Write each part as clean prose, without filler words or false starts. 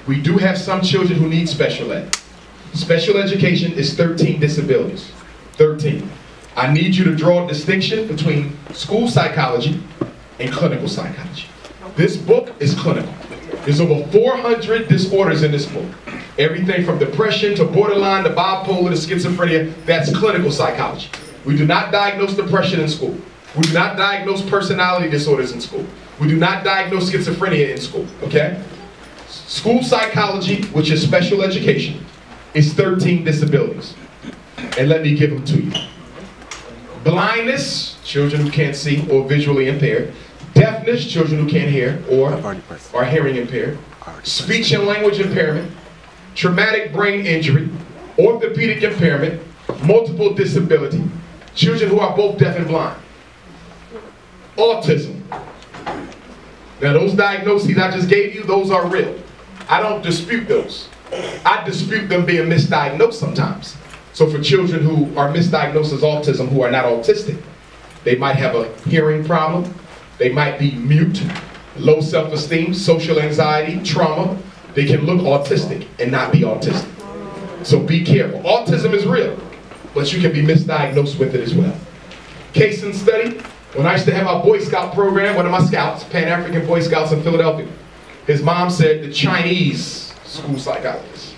We do have some children who need special ed. Special education is 13 disabilities. 13. I need you to draw a distinction between school psychology and clinical psychology. This book is clinical. There's over 400 disorders in this book. Everything from depression to borderline to bipolar to schizophrenia, that's clinical psychology. We do not diagnose depression in school. We do not diagnose personality disorders in school. We do not diagnose schizophrenia in school, okay? School psychology, which is special education, is 13 disabilities. And let me give them to you. Blindness, children who can't see or visually impaired. Deafness, children who can't hear or are hearing impaired. Speech and language impairment. Traumatic brain injury. Orthopedic impairment. Multiple disability. Children who are both deaf and blind. Autism. Now those diagnoses I just gave you, those are real. I don't dispute those. I dispute them being misdiagnosed sometimes. So for children who are misdiagnosed as autism who are not autistic, they might have a hearing problem, they might be mute, low self-esteem, social anxiety, trauma. They can look autistic and not be autistic. So be careful. Autism is real, but you can be misdiagnosed with it as well. Case and study, when I used to have our Boy Scout program, one of my scouts, Pan-African Boy Scouts in Philadelphia, his mom said the Chinese school psychologist.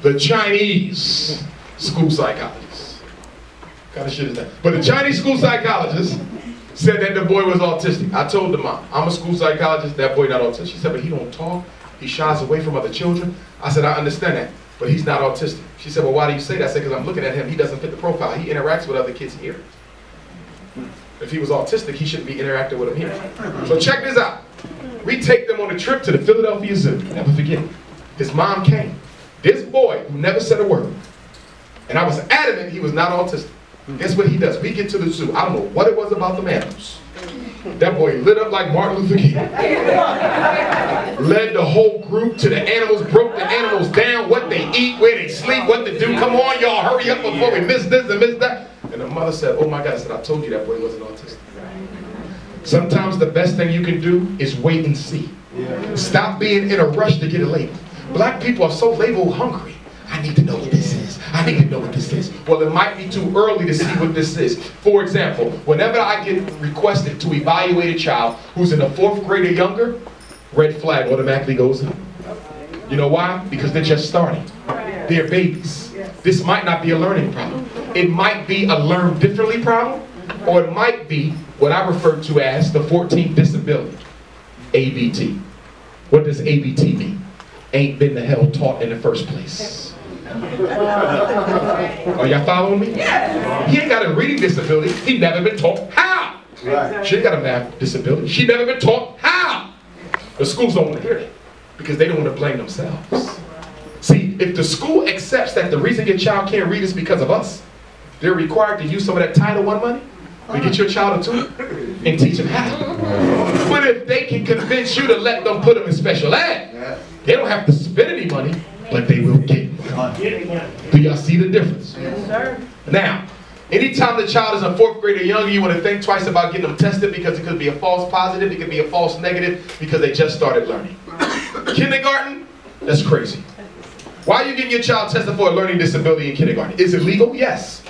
The Chinese school psychologist. What kind of shit is that? But the Chinese school psychologist said that the boy was autistic. I told the mom, I'm a school psychologist, that boy not autistic. She said, but he don't talk, he shies away from other children. I said, I understand that, but he's not autistic. She said, well, why do you say that? I said, because I'm looking at him, he doesn't fit the profile. He interacts with other kids here. If he was autistic, he shouldn't be interacting with them here. So check this out. We take them on a trip to the Philadelphia Zoo. Never forget it. His mom came. This boy who never said a word. And I was adamant he was not autistic. Guess what he does? We get to the zoo. I don't know what it was about the animals. That boy lit up like Martin Luther King. Led the whole group to the animals, broke the animals down, what they eat, where they sleep, what to do. Come on, y'all, hurry up before we miss this and miss that. And the mother said, oh my God, I said, I told you that boy wasn't autistic. Sometimes the best thing you can do is wait and see. Stop being in a rush to get a label. Black people are so label hungry. I need to know what this is. I need to know what this is. Well, it might be too early to see what this is. For example, whenever I get requested to evaluate a child who's in the 4th grade or younger, red flag automatically goes up. You know why? Because they're just starting. They're babies. This might not be a learning problem. It might be a learn differently problem, or it might be what I refer to as the 14th disability, ABT. What does ABT mean? Ain't been the hell taught in the first place. Are y'all following me? He ain't got a reading disability. He never been taught how. She ain't got a math disability. She never been taught how. The schools don't want to hear that because they don't want to blame themselves. See, if the school accepts that the reason your child can't read is because of us, they're required to use some of that Title I money to get your child a tutor and teach them how. But if they can convince you to let them put them in special ed, they don't have to spend any money, but they will get money. Do y'all see the difference? Yes, sir. Now, anytime the child is in 4th grade or younger, you want to think twice about getting them tested because it could be a false positive, it could be a false negative because they just started learning. Kindergarten, that's crazy. Why are you getting your child tested for a learning disability in kindergarten? Is it legal? Yes.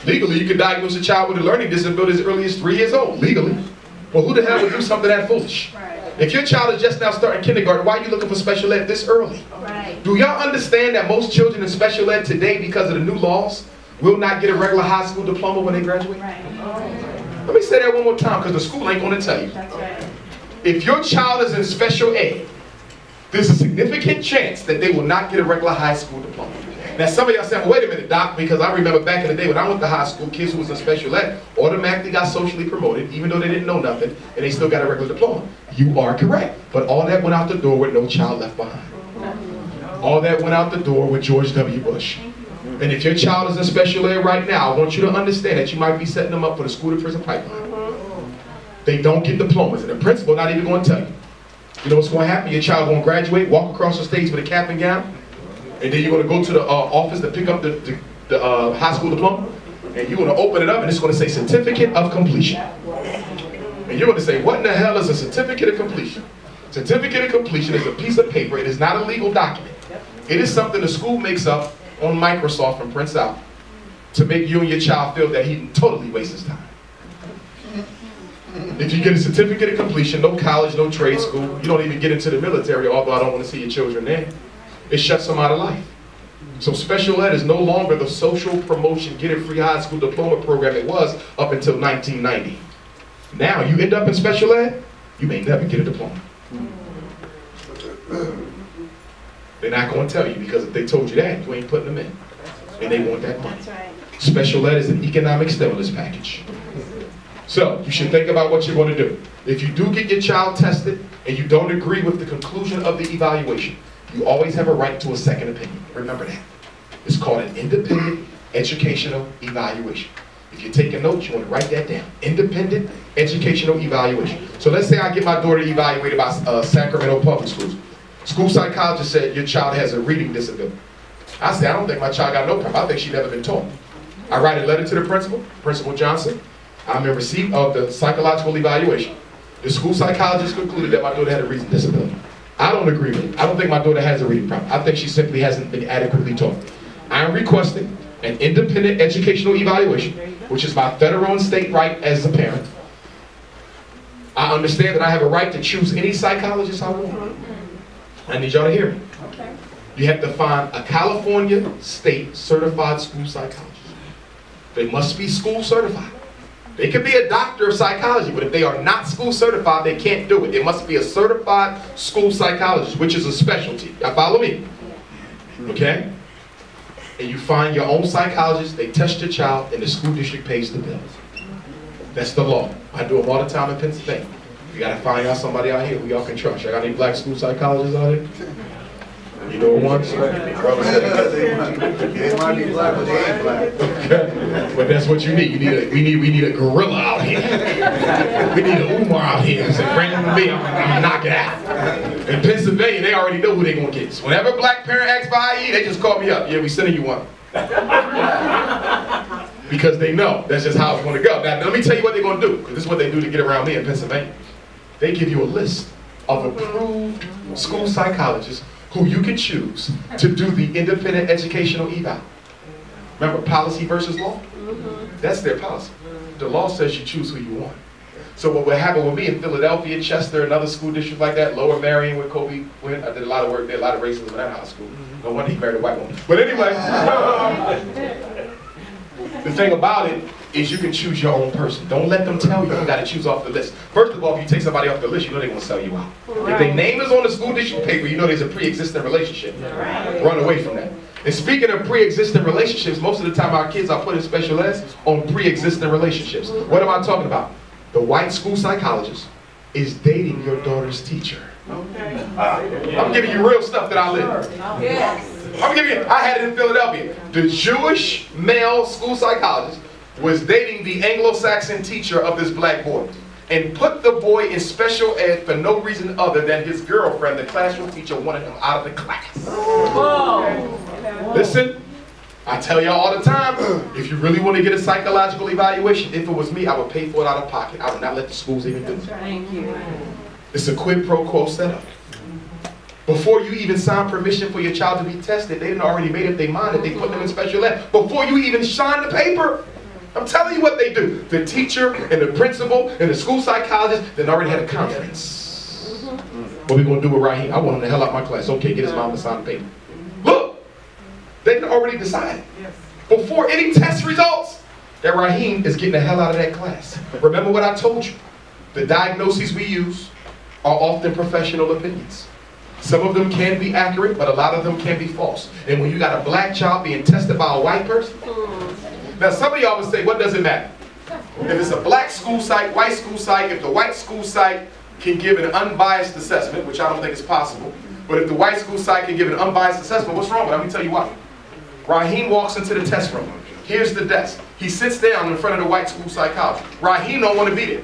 Legally, you can diagnose a child with a learning disability as early as 3 years old, legally. Well, who the hell would do something that foolish? If your child is just now starting kindergarten, why are you looking for special ed this early? Do y'all understand that most children in special ed today, because of the new laws, will not get a regular high school diploma when they graduate? Let me say that one more time because the school ain't going to tell you. If your child is in special ed, there's a significant chance that they will not get a regular high school diploma. Now some of y'all saying, well, wait a minute, Doc, because I remember back in the day when I went to high school, kids who was in special ed automatically got socially promoted, even though they didn't know nothing, and they still got a regular diploma. You are correct, but all that went out the door with no child left behind. All that went out the door with George W. Bush. And if your child is in special ed right now, I want you to understand that you might be setting them up for the school to prison pipeline. They don't get diplomas, and the principal not even going to tell you. You know what's going to happen? Your child going to graduate, walk across the stage with a cap and gown, and then you're going to go to the office to pick up the high school diploma, and you're going to open it up, and it's going to say Certificate of Completion. And you're going to say, what in the hell is a Certificate of Completion? Certificate of completion is a piece of paper. It is not a legal document. It is something the school makes up on Microsoft and prints out to make you and your child feel that he didn't totally waste his time. If you get a certificate of completion, no college, no trade school, you don't even get into the military, although I don't want to see your children there, it shuts them out of life. So special ed is no longer the social promotion, get a free high school diploma program it was up until 1990. Now you end up in special ed, you may never get a diploma. They're not going to tell you, because if they told you that, you ain't putting them in. And they want that money. That's right. Special ed is an economic stimulus package. So you should think about what you're going to do. If you do get your child tested and you don't agree with the conclusion of the evaluation, you always have a right to a second opinion. Remember that. It's called an independent educational evaluation. If you're taking notes, you want to write that down. Independent educational evaluation. So let's say I get my daughter evaluated by Sacramento public schools. School psychologist said your child has a reading disability. I say, I don't think my child got no problem. I think she's never been taught. I write a letter to the principal, Principal Johnson. I'm in receipt of the psychological evaluation. The school psychologist concluded that my daughter had a reading disability. I don't agree with it. I don't think my daughter has a reading problem. I think she simply hasn't been adequately taught. I am requesting an independent educational evaluation, which is my federal and state right as a parent. I understand that I have a right to choose any psychologist I want. I need y'all to hear me. Okay. You have to find a California state certified school psychologist. They must be school certified. They could be a doctor of psychology, but if they are not school certified, they can't do it. It must be a certified school psychologist, which is a specialty. Y'all follow me? Okay? And you find your own psychologist, they test your child, and the school district pays the bill. That's the law. I do them all the time in Pennsylvania. You gotta find out somebody out here who y'all can trust. Y'all got any black school psychologists out here? You know one? They might be black, but they ain't black. Okay. But that's what you need. We need a gorilla out here. We need an Umar out here and say, bring him to me, I'm gonna knock it out. In Pennsylvania, they already know who they're gonna get. So whenever a black parent asks for IE, they just call me up. Yeah, we sending you one. Because they know that's just how it's gonna go. Now let me tell you what they're gonna do, because this is what they do to get around me in Pennsylvania. They give you a list of approved school psychologists who you can choose to do the independent educational eval. Remember, policy versus law? That's their policy. The law says you choose who you want. So what would happen with me in Philadelphia, Chester, another school district like that, Lower Marion, where Kobe went, I did a lot of work there, a lot of racism in that high school. No wonder he married a white woman. But anyway, the thing about it is you can choose your own person. Don't let them tell you got to choose off the list. First of all, if you take somebody off the list, you know they're going to sell you out. If their name is on the school district paper, you know there's a pre-existing relationship. Run away from that. And speaking of pre-existing relationships, most of the time our kids are put in special ed on pre-existing relationships. What am I talking about? The white school psychologist is dating your daughter's teacher. I'm giving you real stuff that I live. I'm giving you, I had it in Philadelphia. The Jewish male school psychologist was dating the Anglo-Saxon teacher of this black boy and put the boy in special ed for no reason other than his girlfriend, the classroom teacher, wanted him out of the class. Listen, I tell y'all all the time, if you really want to get a psychological evaluation, if it was me, I would pay for it out of pocket. I would not let the schools even do it. Thank you. It's a quid pro quo setup. Before you even sign permission for your child to be tested, they didn't already made up their mind that they put them in special ed. Before you even sign the paper, I'm telling you what they do. The teacher and the principal and the school psychologist, they already had a conference. What we gonna do with Raheem? I want him the hell out of my class. Okay, get his mom to sign the paper. Look, they already decided before any test results that Raheem is getting the hell out of that class. Remember what I told you. The diagnoses we use are often professional opinions. Some of them can be accurate, but a lot of them can be false. And when you got a black child being tested by a white person, now some of y'all would say, what does it matter? If it's a black school site, white school site, if the white school site can give an unbiased assessment, which I don't think is possible, but if the white school site can give an unbiased assessment, what's wrong with it? Let me tell you why. Raheem walks into the test room. Here's the desk. He sits down in front of the white school psychologist. Raheem don't want to be there.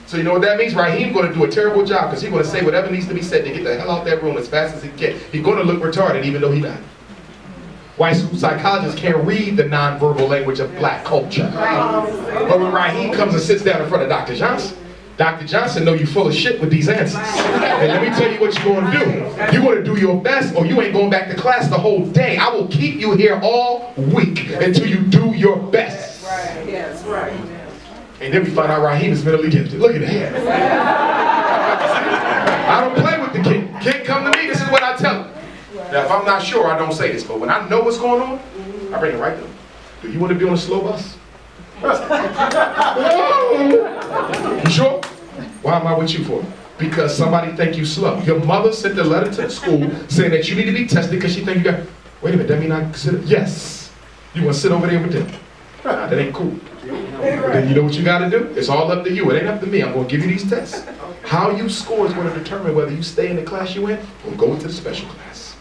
So you know what that means? Raheem's going to do a terrible job because he's going to say whatever needs to be said to get the hell out that room as fast as he can. He's going to look retarded even though he's not. White school psychologists can't read the nonverbal language of black culture. But when Raheem comes and sits down in front of Dr. Johnson, Dr. Johnson know you full of shit with these answers. And let me tell you what you're going to do. You're going to do your best or you ain't going back to class the whole day. I will keep you here all week until you do your best. Right. Yes, right. And then we find out Raheem is mentally gifted. Look at that. I don't play with the kid. Kid come to me, this is what I tell him. Now if I'm not sure, I don't say this, but when I know what's going on, I bring it right to him. Do you want to be on a slow bus? You sure? Why am I with you for? Because somebody think you slow. Your mother sent a letter to the school saying that you need to be tested because she think you got, wait a minute, that mean I consider, yes. You want to sit over there with them. That ain't cool. But then you know what you got to do? It's all up to you. It ain't up to me. I'm going to give you these tests. How you score is going to determine whether you stay in the class you in or go into the special class.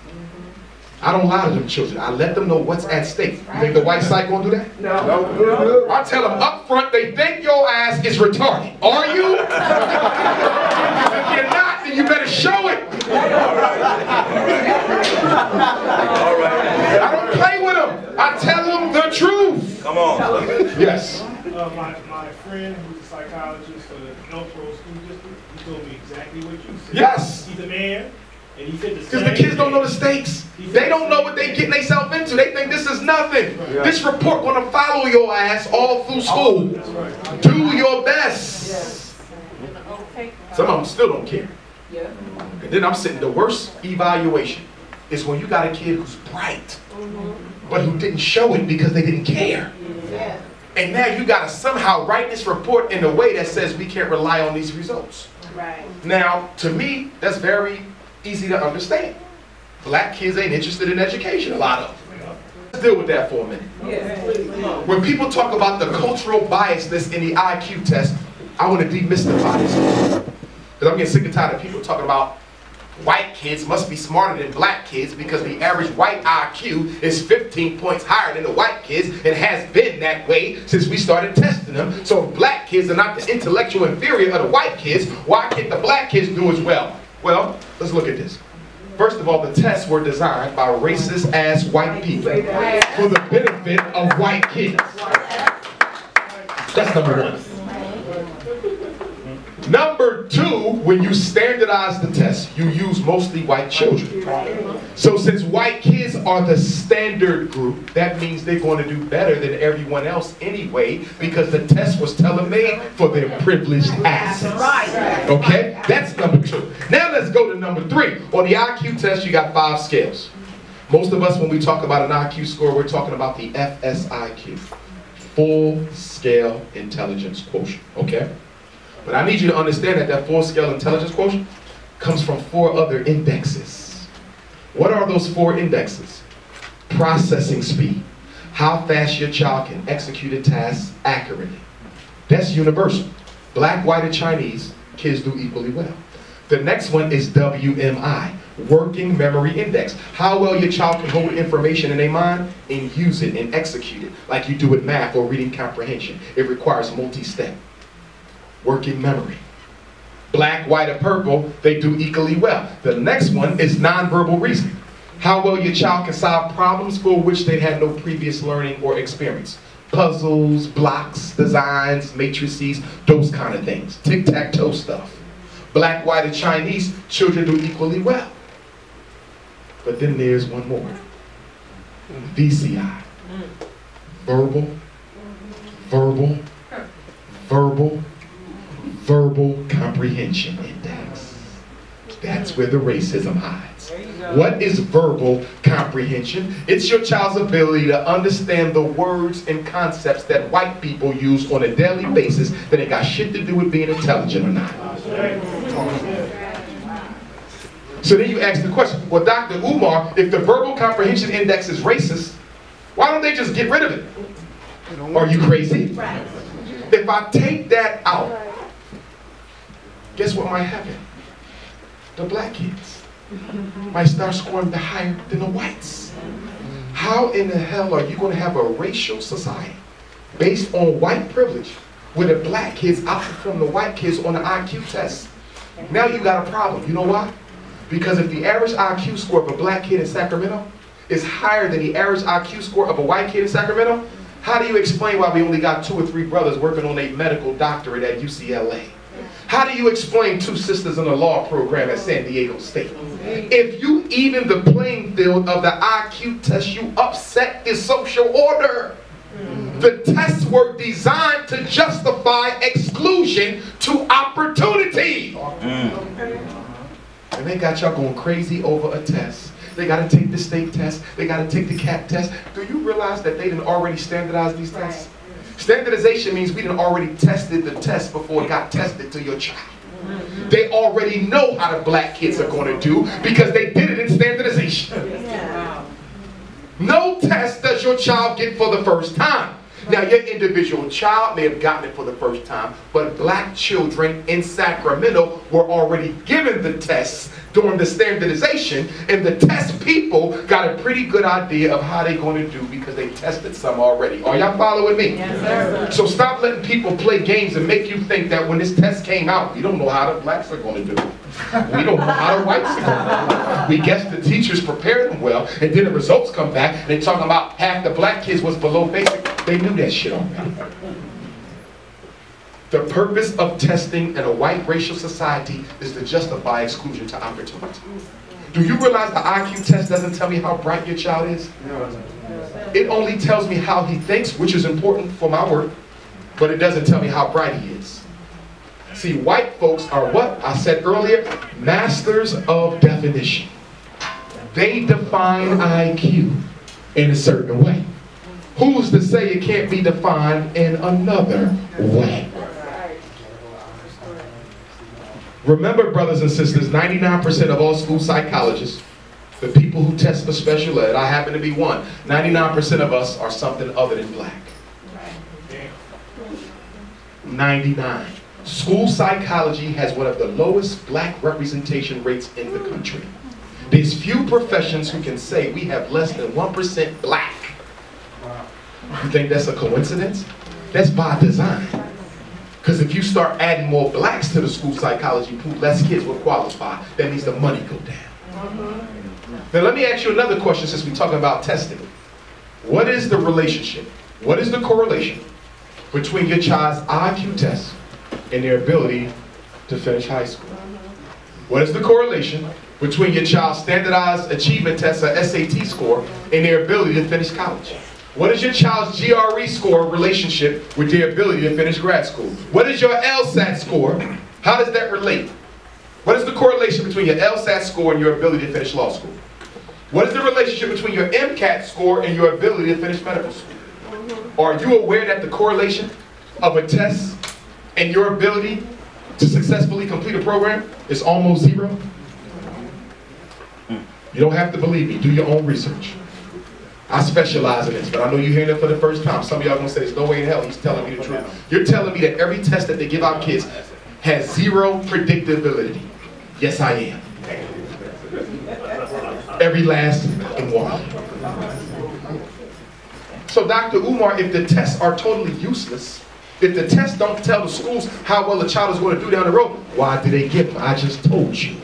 I don't lie to them children. I let them know what's at stake. You think the white side going to do that? No. I tell them up front, they think your ass is retarded. Are you? If you're not, then you better show it. I don't play with them. I tell them the truth. Come on. Yes. My friend who's a psychologist for the Northborough School District, he told me exactly what you said. Yes. He's a man, and he said the same Because the kids don't know the stakes. They don't know what they're getting themselves into. They think this is nothing. Right. This report going to follow your ass all through school. That's right. Do your best. Yes. Some of them still don't care. Yeah. And then I'm sitting, the worst evaluation is when you got a kid who's bright, but who didn't show it because they didn't care. Yeah. And now you got to somehow write this report in a way that says we can't rely on these results. Right. Now, to me, that's very easy to understand. Black kids ain't interested in education, a lot of them. Let's deal with that for a minute. Yes, please. When people talk about the cultural biasness in the IQ test, I want to demystify this. Because I'm getting sick and tired of people talking about white kids must be smarter than black kids because the average white IQ is 15 points higher than the white kids and has been that way since we started testing them. So if black kids are not the intellectual inferior of the white kids, why can't the black kids do as well? Well, let's look at this. First of all, the tests were designed by racist ass white people for the benefit of white kids. That's number one. Number two, when you standardize the test, you use mostly white children. So since white kids are the standard group, that means they're going to do better than everyone else anyway, because the test was tailor-made for their privileged asses. Okay? That's number two. Now let's go to number three. On the IQ test, you got 5 scales. Most of us, when we talk about an IQ score, we're talking about the FSIQ, Full Scale Intelligence Quotient. Okay? But I need you to understand that full scale intelligence quotient comes from 4 other indexes. What are those 4 indexes? Processing speed. How fast your child can execute a task accurately. That's universal. Black, white, and Chinese, kids do equally well. The next one is WMI, Working Memory Index. How well your child can hold information in their mind and use it and execute it, like you do with math or reading comprehension. It requires multi-step. Working memory. Black, white, and purple, they do equally well. The next one is nonverbal reasoning. How well your child can solve problems for which they had no previous learning or experience. Puzzles, blocks, designs, matrices, those kind of things. Tic-tac-toe stuff. Black, white, and Chinese, children do equally well. But then there's one more. VCI. Verbal, verbal, verbal, Verbal Comprehension Index. That's where the racism hides. What is verbal comprehension? It's your child's ability to understand the words and concepts that white people use on a daily basis that ain't got shit to do with being intelligent or not. So then you ask the question, well, Dr. Umar, if the verbal comprehension index is racist, why don't they just get rid of it? Are you crazy? If I take that out, guess what might happen? The black kids might start scoring higher than the whites. How in the hell are you going to have a racial society based on white privilege where the black kids outperform the white kids on the IQ test? Now you got a problem. You know why? Because if the average IQ score of a black kid in Sacramento is higher than the average IQ score of a white kid in Sacramento, how do you explain why we only got 2 or 3 brothers working on a medical doctorate at UCLA? How do you explain two sisters in a law program at San Diego State? If you even the playing field of the IQ test, you upset the social order. The tests were designed to justify exclusion to opportunity. And they got y'all going crazy over a test. They got to take the state test. They got to take the CAT test. Do you realize that they didn't already standardize these tests? Standardization means we didn't already tested the test before it got tested to your child. They already know how the black kids are going to do because they did it in standardization. No test does your child get for the first time. Now, your individual child may have gotten it for the first time, but black children in Sacramento were already given the tests during the standardization, and the test people got a pretty good idea of how they're going to do because they tested some already. Are y'all following me? Yes, sir. So stop letting people play games and make you think that when this test came out, we don't know how the blacks are going to do. We don't know how the whites are going to do. We guess the teachers prepared them well, and then the results come back, and they're talking about half the black kids was below basic. They knew that shit already. The purpose of testing in a white racial society is to justify exclusion to opportunity. Do you realize the IQ test doesn't tell me how bright your child is? It only tells me how he thinks, which is important for my work, but it doesn't tell me how bright he is. See, white folks are what I said earlier, masters of definition. They define IQ in a certain way. Who's to say it can't be defined in another way? Remember, brothers and sisters, 99% of all school psychologists, the people who test for special ed, I happen to be one, 99% of us are something other than black. 99. School psychology has one of the lowest black representation rates in the country. There's few professions who can say we have less than 1% black. You think that's a coincidence? That's by design. Because if you start adding more blacks to the school psychology pool, less kids will qualify. That means the money go down. Now let me ask you another question since we're talking about testing. What is the relationship? What is the correlation between your child's IQ test and their ability to finish high school? What is the correlation between your child's standardized achievement test or SAT score and their ability to finish college? What is your child's GRE score relationship with their ability to finish grad school? What is your LSAT score? How does that relate? What is the correlation between your LSAT score and your ability to finish law school? What is the relationship between your MCAT score and your ability to finish medical school? Are you aware that the correlation of a test and your ability to successfully complete a program is almost zero? You don't have to believe me. Do your own research. I specialize in this, but I know you're hearing it for the first time. Some of y'all gonna say there's no way in hell he's telling me the truth. You're telling me that every test that they give out kids has zero predictability. Yes, I am. Every last one. So Dr. Umar, if the tests are totally useless, if the tests don't tell the schools how well the child is going to do down the road, why do they give them? I just told you.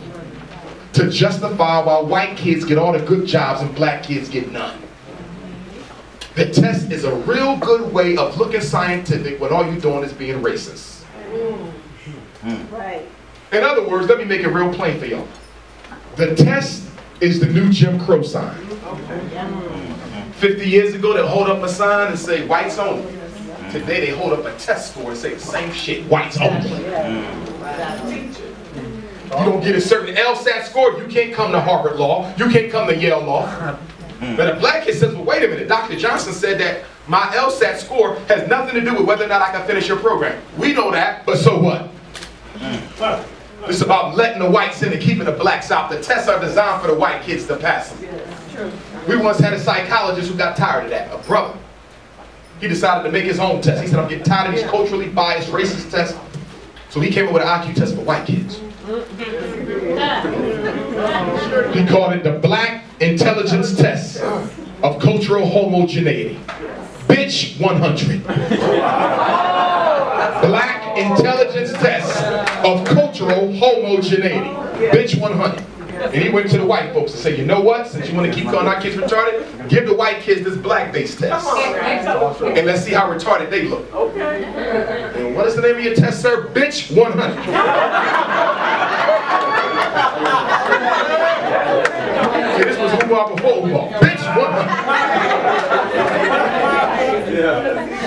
To justify why white kids get all the good jobs and black kids get none. The test is a real good way of looking scientific when all you're doing is being racist. Right. In other words, let me make it real plain for y'all. The test is the new Jim Crow sign. 50 years ago, they'll hold up a sign and say, whites only. Today, they hold up a test score and say the same shit, whites only. You don't get a certain LSAT score, you can't come to Harvard Law, you can't come to Yale Law. But a black kid says, well, wait a minute, Dr. Johnson said that my LSAT score has nothing to do with whether or not I can finish your program. We know that, but so what? It's about letting the whites in and keeping the blacks out. The tests are designed for the white kids to pass them. We once had a psychologist who got tired of that, a brother. He decided to make his own test. He said, I'm getting tired of these culturally biased, racist tests. So he came up with an IQ test for white kids. He called it the Black Intelligence Test of Cultural Homogeneity. Bitch 100. Black Intelligence Test of Cultural Homogeneity. Bitch 100. And he went to the white folks and said, you know what? Since you want to keep calling our kids retarded, give the white kids this black-based test. And let's see how retarded they look. Okay. And what is the name of your test, sir? Bitch 100. See, this was Umar before Umar. Bitch 100.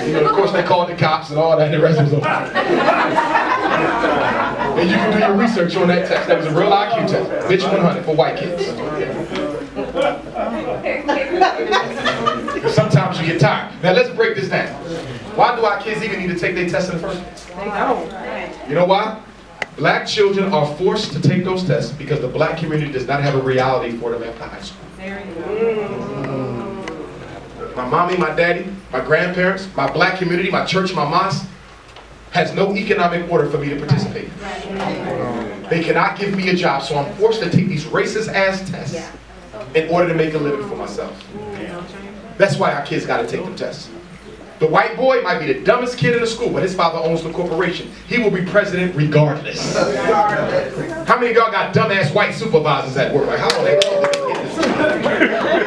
You know, of course, they called the cops and all that, and the rest was over. And you can do your research on that test. That was a real IQ test. Bitch 100 for white kids. Sometimes you get tired. Now let's break this down. Why do our kids even need to take their test in the first place? You know why? Black children are forced to take those tests because the black community does not have a reality for them after high school. My mommy, my daddy, my grandparents, my black community, my church, my mosque has no economic order for me to participate in. They cannot give me a job, so I'm forced to take these racist ass tests in order to make a living for myself. That's why our kids got to take them tests. The white boy might be the dumbest kid in the school, but his father owns the corporation. He will be president regardless. How many of y'all got dumbass white supervisors at work? Like, how are they able to get this job?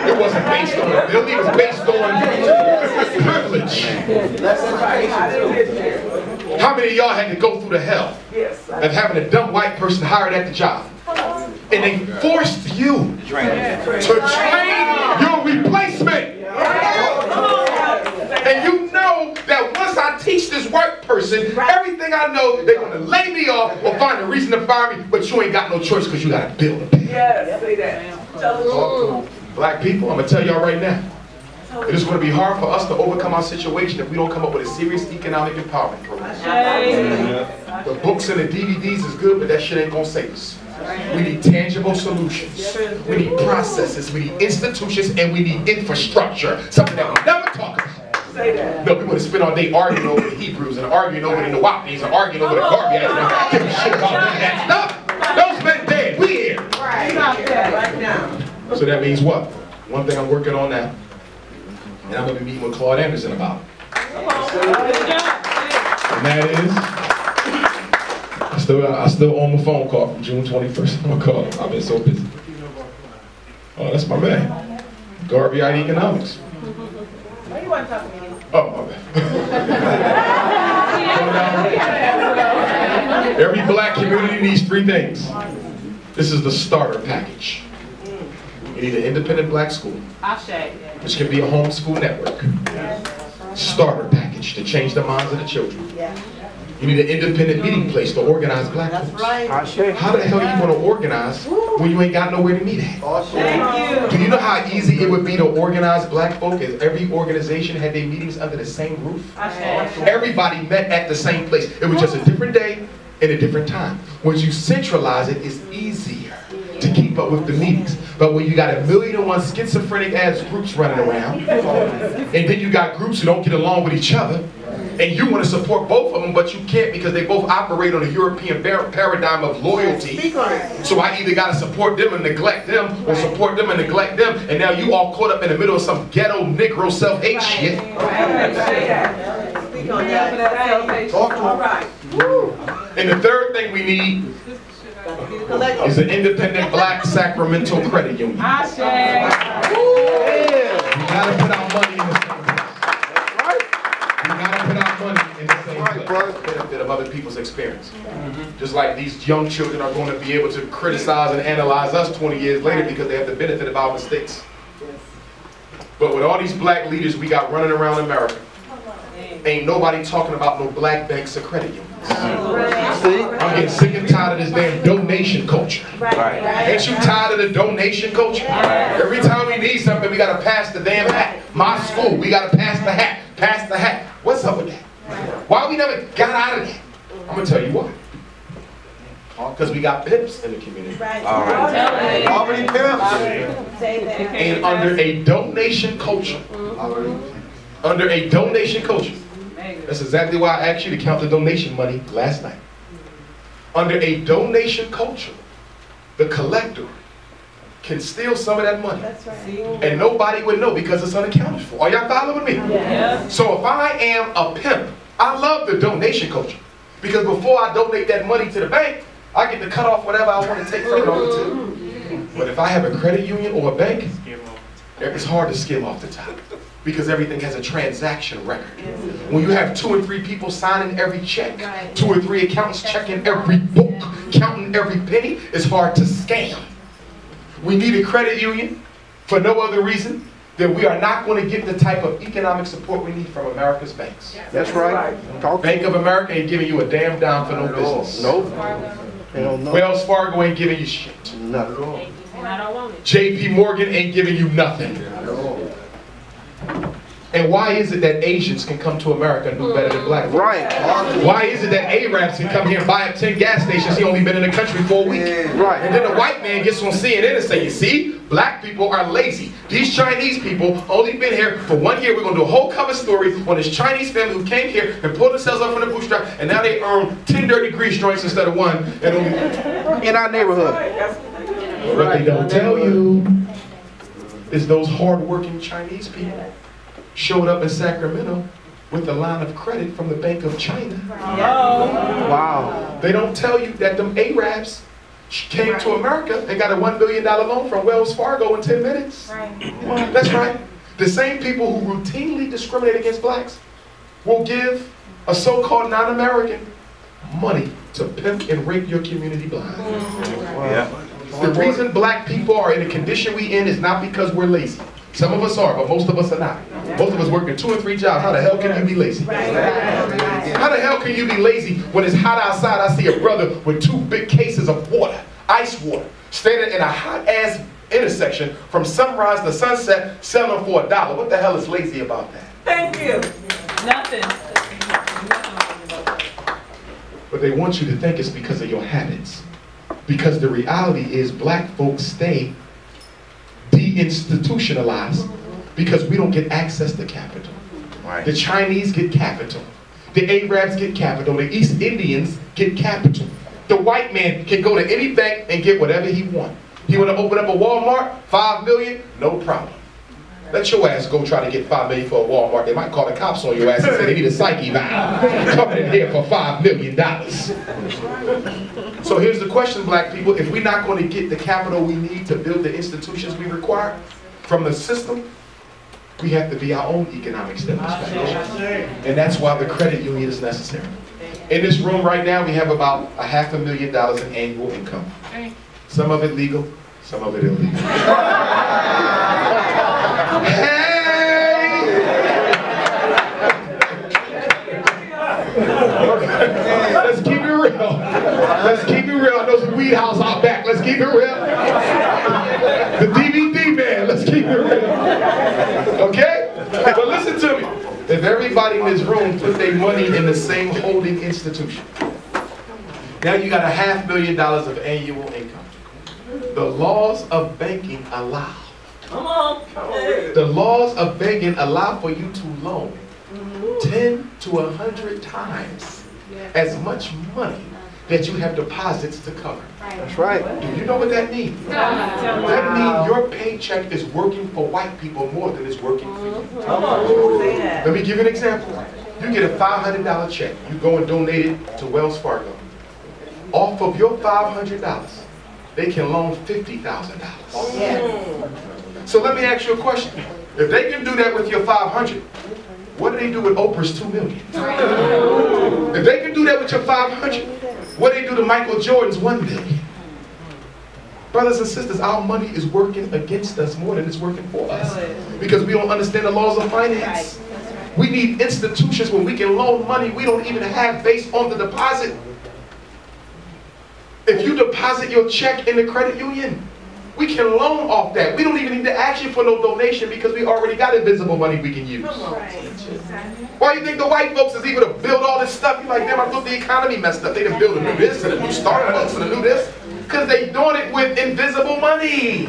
It wasn't based on ability, it was based on privilege. How many of y'all had to go through the hell of having a dumb white person hired at the job? And they forced you to train your replacement. And you know that once I teach this white person everything I know, they're going to lay me off or find a reason to fire me, but you ain't got no choice because you got to build a pay. Yes, say that. Black people, I'm going to tell y'all right now, it is going to be hard for us to overcome our situation if we don't come up with a serious economic empowerment program. The books and the DVDs is good, but that shit ain't going to save us. We need tangible solutions. We need processes. We need institutions, and we need infrastructure. Something that we never talk about. No, we want to spend all day arguing over the Hebrews and arguing over the Nawapis and arguing over the Garbians and giving a shit about that stuff. Those men dead. We here. Right now. So that means what? One thing I'm working on now, and I'm going to be meeting with Claude Anderson about it. And that is, I still own my phone call from June 21st. I'm gonna call him. I've been so busy. Oh, that's my man. Garbiite Economics. What do you want to talk to me? Oh, my bad. Every black community needs three things. This is the starter package. You need an independent black school, which can be a homeschool network. Starter package to change the minds of the children. You need an independent meeting place to organize black folks. How the hell are you going to organize when you ain't got nowhere to meet at? Do you know how easy it would be to organize black folk if every organization had their meetings under the same roof? Everybody met at the same place. It was just a different day and a different time. Once you centralize it, it's easier to keep up with the meetings. But when you got 1,000,001 schizophrenic ass groups running around, and then you got groups who don't get along with each other, and you want to support both of them, but you can't because they both operate on a European paradigm of loyalty. So I either got to support them and neglect them, or support them and neglect them, and now you all caught up in the middle of some ghetto Negro self-hate shit. Talk to him. And the third thing we need is an independent black Sacramento credit union. We got to put our money in the same place. We got to put our money in the same place for the benefit of other people's experience. Just like these young children are going to be able to criticize and analyze us 20 years later because they have the benefit of our mistakes. But with all these black leaders we got running around America, ain't nobody talking about no black banks or credit unions. I'm getting sick and tired of this damn donation culture. Ain't you tired of the donation culture? Every time we need something, we got to pass the damn hat. My school, we got to pass the hat. Pass the hat. What's up with that? Why we never got out of that? I'm going to tell you why. Because we got pimps in the community. Already pimps. And under a donation culture, that's exactly why I asked you to count the donation money last night. Under a donation culture, the collector can steal some of that money. And nobody would know because it's unaccounted for. Are y'all following me? So if I am a pimp, I love the donation culture. Because before I donate that money to the bank, I get to cut off whatever I want to take from it over to. But if I have a credit union or a bank, it's hard to skim off the top because everything has a transaction record. When you have 2 or 3 people signing every check, 2 or 3 accountants checking every book, counting every penny, it's hard to scam. We need a credit union for no other reason than we are not going to get the type of economic support we need from America's banks. That's right. Bank of America ain't giving you a damn dime for no business. Nope. Wells Fargo ain't giving you shit. Not at all. And I don't want it. JP Morgan ain't giving you nothing. And why is it that Asians can come to America and do better than black folks? Right. Why is it that Arabs can come here and buy up 10 gas stations? He only been in the country for a week. Right. And then the white man gets on CNN and say, you see, black people are lazy. These Chinese people only been here for 1 year. We're going to do a whole cover story on this Chinese family who came here and pulled themselves up from the bootstrap, and now they earn 10 dirty grease joints instead of 1. And only In our neighborhood. what they don't tell you is those hard-working Chinese people showed up in Sacramento with a line of credit from the Bank of China. Wow. They don't tell you that them Arabs came to America and got a $1 billion loan from Wells Fargo in 10 minutes. That's right. The same people who routinely discriminate against blacks will give a so-called non-American money to pimp and rape your community blind. The reason black people are in the condition we in is not because we're lazy. Some of us are, but most of us are not. Most of us working 2 and 3 jobs. How the hell can you be lazy? How the hell can you be lazy when it's hot outside? I see a brother with 2 big cases of water, ice water, standing in a hot-ass intersection from sunrise to sunset, selling for $1. What the hell is lazy about that? Thank you. Nothing. But they want you to think it's because of your habits. Because the reality is black folks stay de-institutionalized because we don't get access to capital. Right. The Chinese get capital. The Arabs get capital. The East Indians get capital. The white man can go to any bank and get whatever he wants. He want to open up a Walmart, $5 million, no problem. Let your ass go try to get $5 million for a Walmart. They might call the cops on your ass and say they need a psyche valve. Coming in here for $5 million. So here's the question, black people. If we're not going to get the capital we need to build the institutions we require from the system, we have to be our own economic stimulus package. And that's why the credit union is necessary. In this room right now, we have about $500,000 in annual income. Some of it legal, some of it illegal. Hey! Let's keep it real. Let's keep it real. I know some weed house out back. Let's keep it real. The DVD man. Let's keep it real. Okay? But listen to me. If everybody in this room put their money in the same holding institution, now you got $500,000 of annual income. The laws of banking allow. Come on. The laws of banking allow for you to loan 10 to 100 times as much money that you have deposits to cover. That's right. Do you know what that means? That means your paycheck is working for white people more than it's working for you. Let me give you an example. You get a $500 check. You go and donate it to Wells Fargo. Off of your $500, they can loan $50,000. So let me ask you a question. If they can do that with your 500, what do they do with Oprah's 2 million? If they can do that with your 500, what do they do to Michael Jordan's 1 billion? Brothers and sisters, our money is working against us more than it's working for us. Because we don't understand the laws of finance. We need institutions where we can loan money we don't even have based on the deposit. If you deposit your check in the credit union, we can loan off that. We don't even need to ask you for no donation because we already got invisible money we can use. Why do you think the white folks is able to build all this stuff? You're like, damn, I thought the economy messed up. They done build a new this and a new Starbucks and a new this. Because they doing it with invisible money.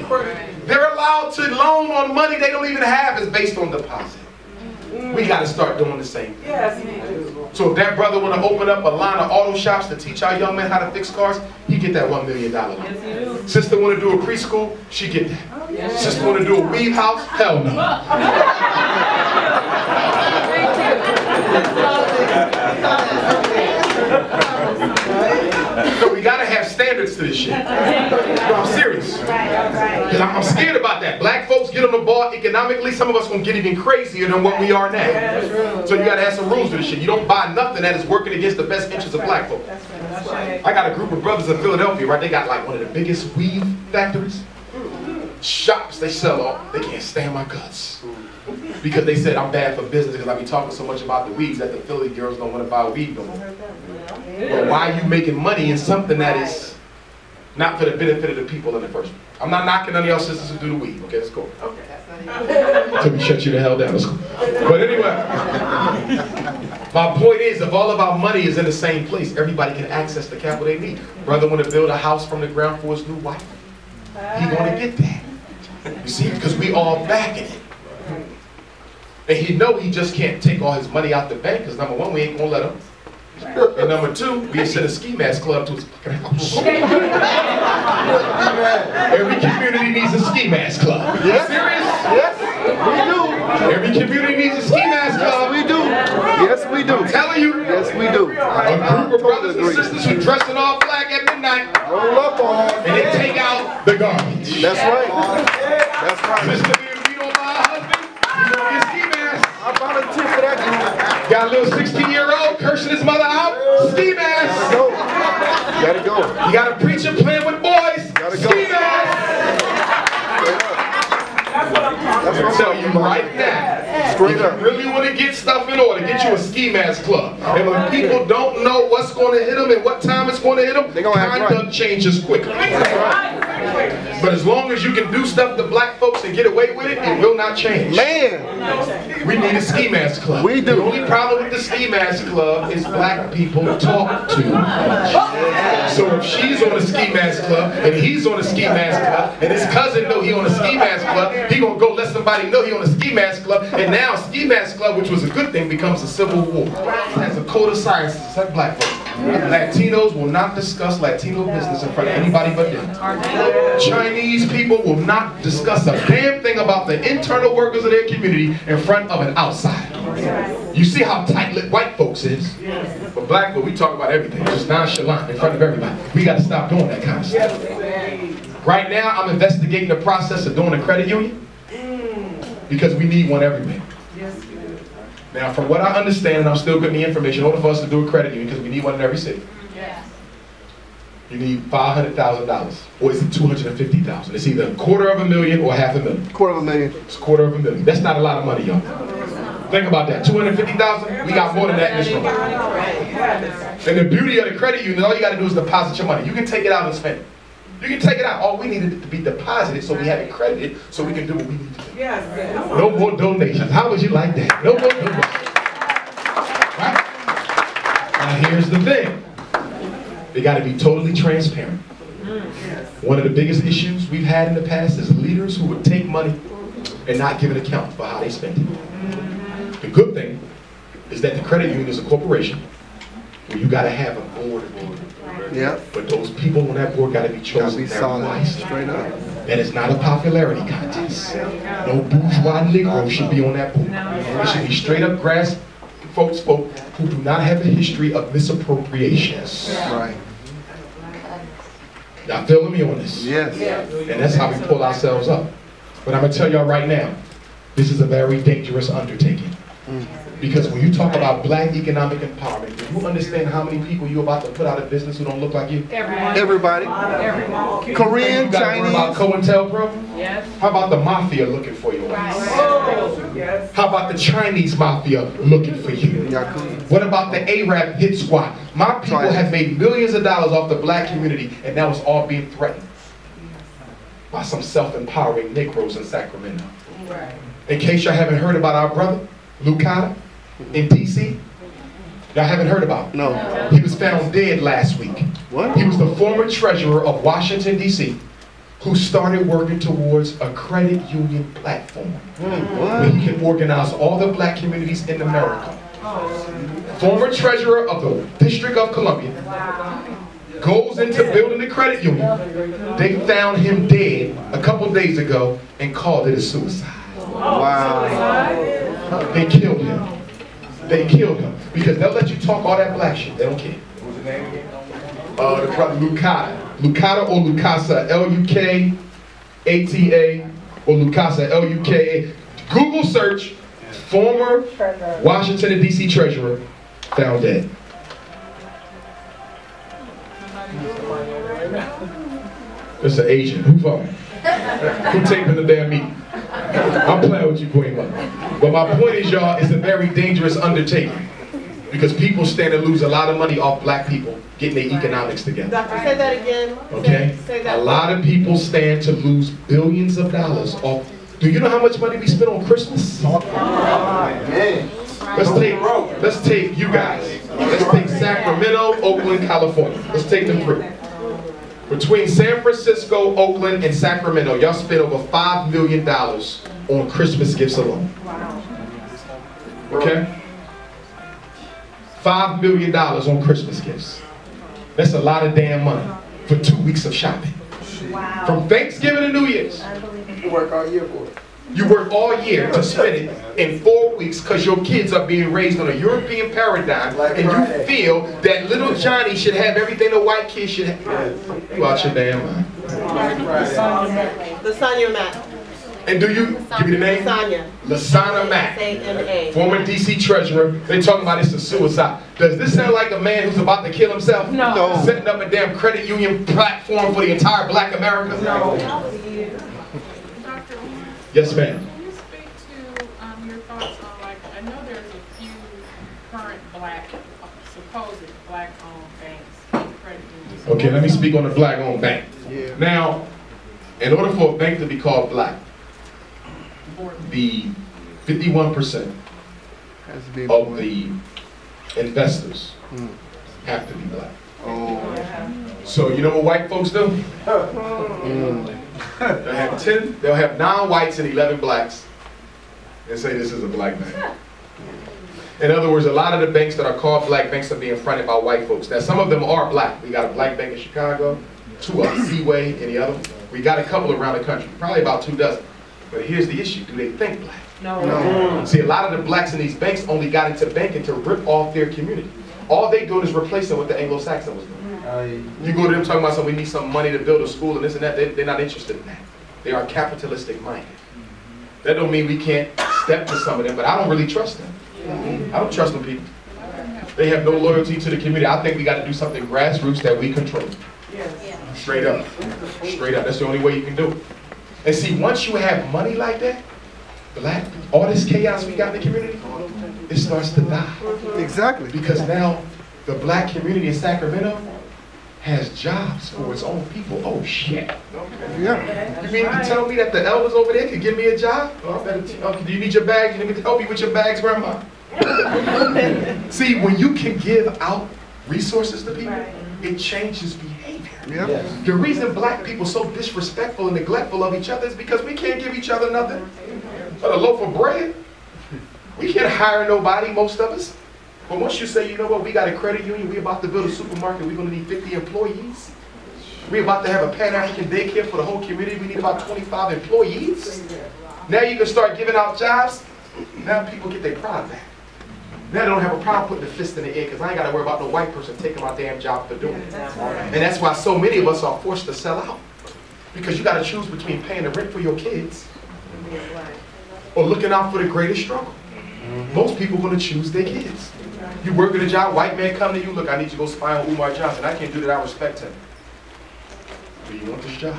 They're allowed to loan on money they don't even have. It's based on deposit. We got to start doing the same thing. So if that brother want to open up a line of auto shops to teach our young men how to fix cars, he get that $1 million loan. Sister want to do a preschool, she get that. Sister want to do a weave house, hell no. So we got to have have standards to this shit. No, I'm serious. Because I'm scared about that. Black folks get on the ball economically. Some of us gonna get even crazier than what we are now. So you gotta have some rules to this shit. You don't buy nothing that is working against the best interests of black folks. I got a group of brothers in Philadelphia, right? They got like one of the biggest weed factories. Shops, they sell all. They can't stand my guts. Because they said I'm bad for business because I be talking so much about the weeds that the Philly girls don't want to buy weed no more. But why are you making money in something that is not for the benefit of the people in the first place? I'm not knocking none of y'all sisters who do the weed. Okay, let's go. Until we shut you the hell down. Let's go. But anyway, my point is, if all of our money is in the same place, everybody can access the capital they need. Brother want to build a house from the ground for his new wife. He gonna get that. You see, because we all backing it. And he know he just can't take all his money out the bank because number one, we ain't gonna let him. And number two, we send a ski mask club to his fucking house. Every community needs a ski mask club. Yes. Serious? Yes, we do. Every community needs a ski mask club. Yes, we do. Yes, we do. I'm telling you. Yes, we do. A group of brothers and sisters who dress in all black at midnight. Roll up on. And they take out the garbage. That's right. That's right. Mr. B, if we don't buy a husband, you don't get ski mask. I volunteer for that group. Got a little 16-year-old cursing his mother out. Ski mask. Go. Gotta go. You got a preacher playing with boys. Gotta go. Ski mask. That's I'm what telling you right now. Straight if up. you really want to get stuff in order, get you a ski mask club. And when people don't know what's going to hit them and what time it's going to hit them, They gonna act conduct right. changes quickly. But as long as you can do stuff to black folks and get away with it, it will not change. Man. We need a ski mask club. We do. The only problem with the ski mask club is black people talk too much. So if she's on a ski mask club and he's on a ski mask club and his cousin know he on a ski mask club, he gonna go let somebody know he on a ski mask club, and now ski mask club, which was a good thing, becomes a civil war. It has a code of silence to set black folks. Latinos will not discuss Latino business in front of anybody but them. Chinese people will not discuss a damn thing about the internal workers of their community in front of an outsider. You see how tight-lipped white folks is. But black people, we talk about everything, just nonchalant in front of everybody. We got to stop doing that kind of stuff. Right now, I'm investigating the process of doing a credit union because we need one everywhere. Now, from what I understand, and I'm still getting the information, in order for us to do a credit union, because we need one in every city, you need $500,000, or is it $250,000? It's either $250,000 or $500,000. $250,000. It's $250,000. That's not a lot of money, y'all. Think about that. $250,000. We got more than that in this room. And the beauty of the credit union, all you got to do is deposit your money. You can take it out and spend it. You can take it out. All we needed it to be deposited so we have it credited so we can do what we need to do. No more donations. How would you like that? No more donations. Right? Now here's the thing. They got to be totally transparent. One of the biggest issues we've had in the past is leaders who would take money and not give an account for how they spend it. The good thing is that the credit union is a corporation where you got to have a board of people. Yeah. But those people on that board got to be chosen very wisely. Straight up. And it's not a popularity contest. No bourgeois Negro should be on that board. It should be straight up grass folk who do not have a history of misappropriations. Right. Y'all feeling me on this? Yes. And that's how we pull ourselves up. But I'm going to tell y'all right now, this is a very dangerous undertaking. Because when you talk about black economic empowerment, do you understand how many people you're about to put out of business who don't look like you? Everybody. Everyone. Korean, You got to worry about Chinese. COINTELPRO? Yes. How about the mafia looking for you? Oh. How about the Chinese mafia looking for you? Yakuza. What about the Arab hit squad? My people have made millions of dollars off the black community, and now it's all being threatened by some self-empowering Negroes in Sacramento. In case y'all haven't heard about our brother, Lucada, in D.C., y'all haven't heard about him. No. He was found dead last week. What? He was the former treasurer of Washington, D.C., who started working towards a credit union platform where he can organize all the black communities in America. Former treasurer of the District of Columbia goes into building the credit union. They found him dead a couple days ago and called it a suicide. Wow. They killed him. They killed him because they'll let you talk all that black shit. They don't care. The brother Lucada. Lukata or Lukasa, L-U-K-A-T-A or Lukasa, L-U-K-A. Google search, former Washington and D.C. treasurer found dead. It's an Asian. Who voted? Who taping the damn meeting? I'm playing with you, Queen Mother. But my point is, y'all, it's a very dangerous undertaking because people stand to lose a lot of money off black people getting their economics together. Doctor, say that again. Okay? Say that. A lot of people stand to lose billions of dollars off. Do you know how much money we spend on Christmas? Let's take you guys. Let's take Sacramento, Oakland, California. Let's take them through. Between San Francisco, Oakland, and Sacramento, y'all spend over $5 million on Christmas gifts alone. Okay? $5 million on Christmas gifts. That's a lot of damn money for 2 weeks of shopping. Wow. From Thanksgiving to New Year's. You work all year for it. You work all year to spend it in 4 weeks because your kids are being raised on a European paradigm and you feel that little Johnny should have everything the white kid should have. You out your damn mind. Lasagna Mac. And do you, give me the name? Lasagna. Lasagna Mac. L-A-S-A-N-A. Former DC treasurer. They talking about it's a suicide. Does this sound like a man who's about to kill himself? No. Setting up a damn credit union platform for the entire black America? No. Yes, ma'am. Can you speak to your thoughts on, like, I know there's a few current black, supposed black-owned banks, credit unions. Okay, let me speak on the black-owned bank. Yeah. Now, in order for a bank to be called black, the 51% Has to be of the investors have to be black. Oh. So you know what white folks do? They'll have 10, they'll have 9 whites and 11 blacks and say this is a black bank. In other words, a lot of the banks that are called black banks are being fronted by white folks. Now some of them are black. We got a black bank in Chicago, 2 up Seaway, and the other. We got a couple around the country, probably about 2 dozen. But here's the issue, do they think black? No. See, a lot of the blacks in these banks only got into banking to rip off their community. All they doing is replacing what the Anglo-Saxon was doing. You go to them talking about something, we need some money to build a school and this and that, they're not interested in that. They are capitalistic minded. That don't mean we can't step to some of them, but I don't really trust them. I don't trust them people. They have no loyalty to the community. I think we got to do something grassroots that we control. Straight up. Straight up. That's the only way you can do it. And see, once you have money like that, black, all this chaos we got in the community, it starts to die. Exactly. Because now the black community in Sacramento has jobs for its own people. Oh shit. Yeah. You mean to tell me that the elders over there could give me a job? Oh, I better do you need your bags? You need me to help you with your bags, Grandma? See, when you can give out resources to people, it changes behavior. Yep. The reason black people are so disrespectful and neglectful of each other is because we can't give each other nothing but a loaf of bread. We can't hire nobody, most of us. But once you say, you know what, we got a credit union, we're about to build a supermarket, we're going to need 50 employees. We're about to have a Pan-African daycare for the whole community, we need about 25 employees. Now you can start giving out jobs. Now people get their pride back. Now they don't have a problem putting the fist in the air because I ain't got to worry about no white person taking my damn job for doing it. And that's why so many of us are forced to sell out. Because you got to choose between paying the rent for your kids or looking out for the greatest struggle. Most people are going to choose their kids. You work at a job, white man come to you, look, I need you to go spy on Umar Johnson. I can't do that, I respect him. Do you want this job?